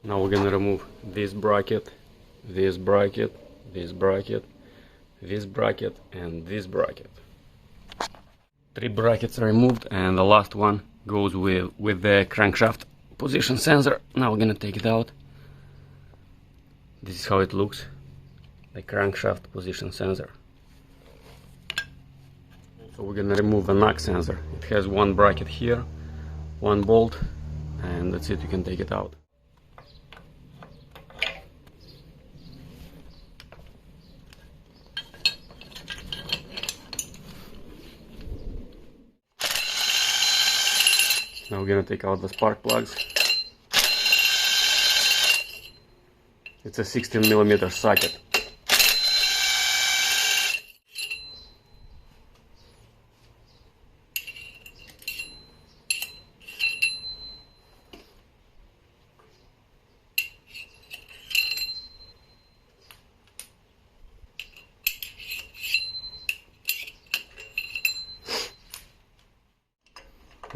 Now we're gonna remove this bracket, this bracket, this bracket, this bracket, and this bracket. 3 brackets are removed, and the last one goes with the crankshaft position sensor. Now we're gonna take it out. This is how it looks, the crankshaft position sensor. So we're gonna remove the knock sensor. It has 1 bracket here, 1 bolt, and that's it. You can take it out. Now we're gonna take out the spark plugs. It's a 16mm socket.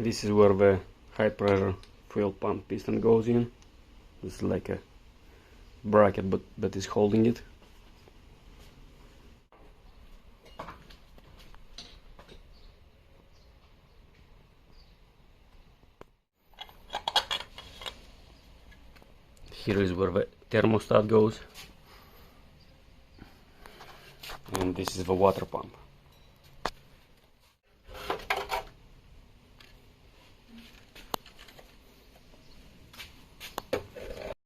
This is where the high pressure fuel pump piston goes in. This is like a bracket but is holding it. Here is where the thermostat goes, and this is the water pump.